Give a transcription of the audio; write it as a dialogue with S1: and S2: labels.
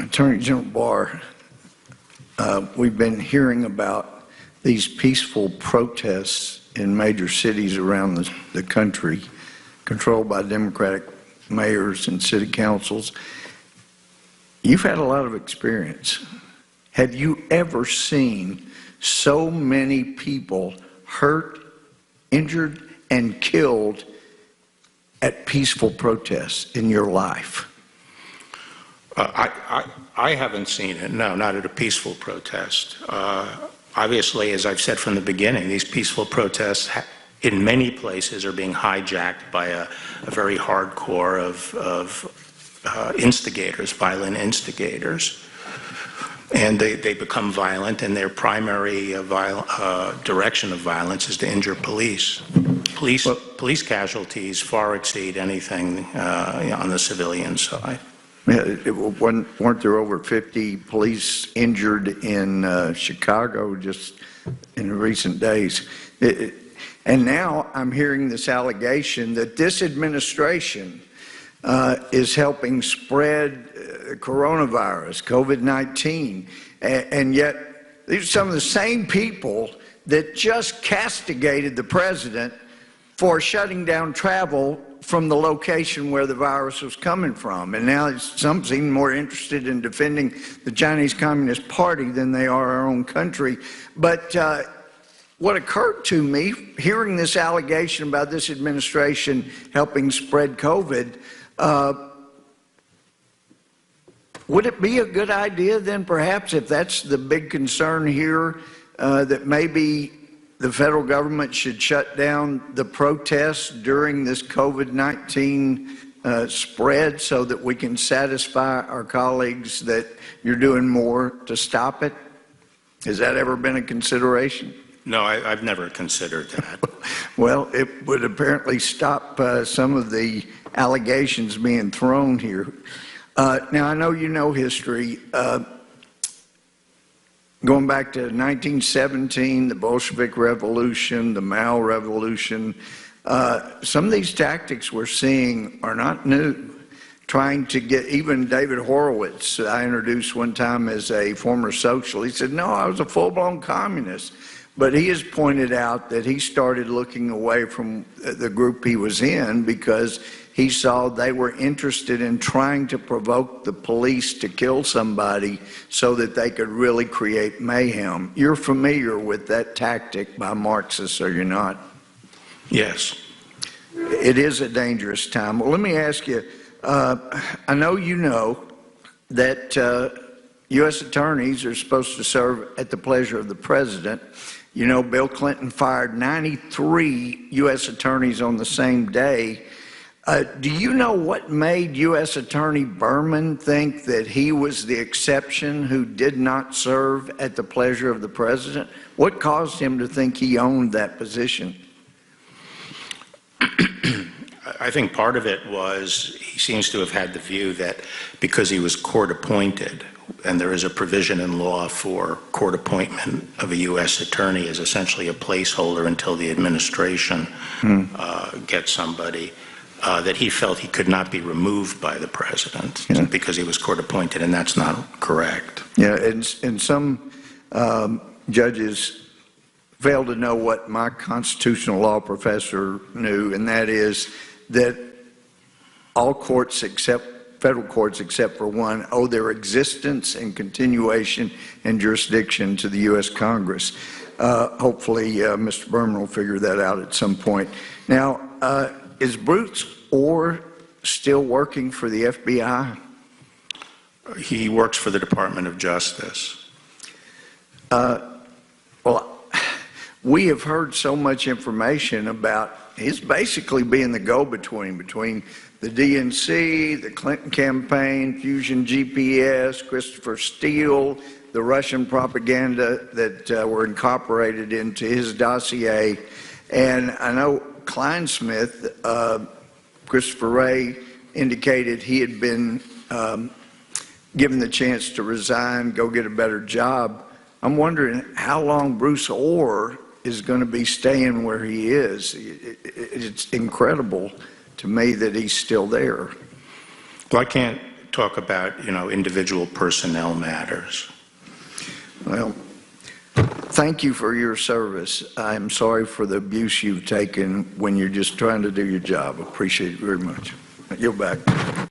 S1: Attorney General Barr, we've been hearing about these peaceful protests in major cities around the country, controlled by Democratic mayors and city councils. You've had a lot of experience. Have you ever seen so many people hurt, injured, and killed at peaceful protests in your life?
S2: I haven't seen it, no, not at a peaceful protest. Obviously, as I've said from the beginning, these peaceful protests in many places are being hijacked by a very hardcore of instigators, violent instigators. And they become violent, and their primary direction of violence is to injure police. Police casualties far exceed anything on the civilian side.
S1: Weren't there over 50 police injured in Chicago just in recent days? And now I'm hearing this allegation that this administration is helping spread coronavirus, COVID-19, and yet these are some of the same people that just castigated the president for shutting down travel from the location where the virus was coming from. And now some seem more interested in defending the Chinese Communist Party than they are our own country. But what occurred to me, hearing this allegation about this administration helping spread COVID, would it be a good idea then, perhaps, if that's the big concern here, that maybe the federal government should shut down the protests during this COVID-19 spread so that we can satisfy our colleagues that you're doing more to stop it? Has that ever been a consideration?
S2: No, I've never considered that.
S1: Well, it would apparently stop some of the allegations being thrown here. Now, I know you know history. Going back to 1917, the Bolshevik Revolution, the Mao Revolution, some of these tactics we're seeing are not new. Trying to get, even David Horowitz, I introduced one time as a former socialist, he said, no, I was a full-blown communist. But he has pointed out that he started looking away from the group he was in because he saw they were interested in trying to provoke the police to kill somebody so that they could really create mayhem. You're familiar with that tactic by Marxists, are you not?
S2: Yes.
S1: It is a dangerous time. Well, let me ask you, I know you know that U.S. attorneys are supposed to serve at the pleasure of the president. You know, Bill Clinton fired 93 U.S. attorneys on the same day. Do you know what made U.S. Attorney Berman think that he was the exception who did not serve at the pleasure of the president? What caused him to think he owned that position?
S2: I think part of it was he seems to have had the view that because he was court appointed, and there is a provision in law for court appointment of a U.S. attorney as essentially a placeholder until the administration gets somebody, that he felt he could not be removed by the president because he was court appointed, and that's not correct.
S1: Yeah, and some judges fail to know what my constitutional law professor knew, and that is that all courts federal courts except for one owe their existence and continuation and jurisdiction to the U.S. Congress. Hopefully, Mr. Berman will figure that out at some point. Now, is Bruce Orr still working for the FBI?
S2: He works for the Department of Justice.
S1: Well, we have heard so much information about his basically being the go-between between the DNC, the Clinton campaign, Fusion GPS, Christopher Steele, the Russian propaganda that were incorporated into his dossier. And I know Kleinsmith, Christopher Wray, indicated he had been given the chance to resign, go get a better job. I'm wondering how long Bruce Orr is going to be staying where he is. It's incredible to me that he's still there.
S2: Well, I can't talk about, individual personnel matters.
S1: Well, thank you for your service. I'm sorry for the abuse you've taken when you're just trying to do your job. Appreciate it very much. You're back.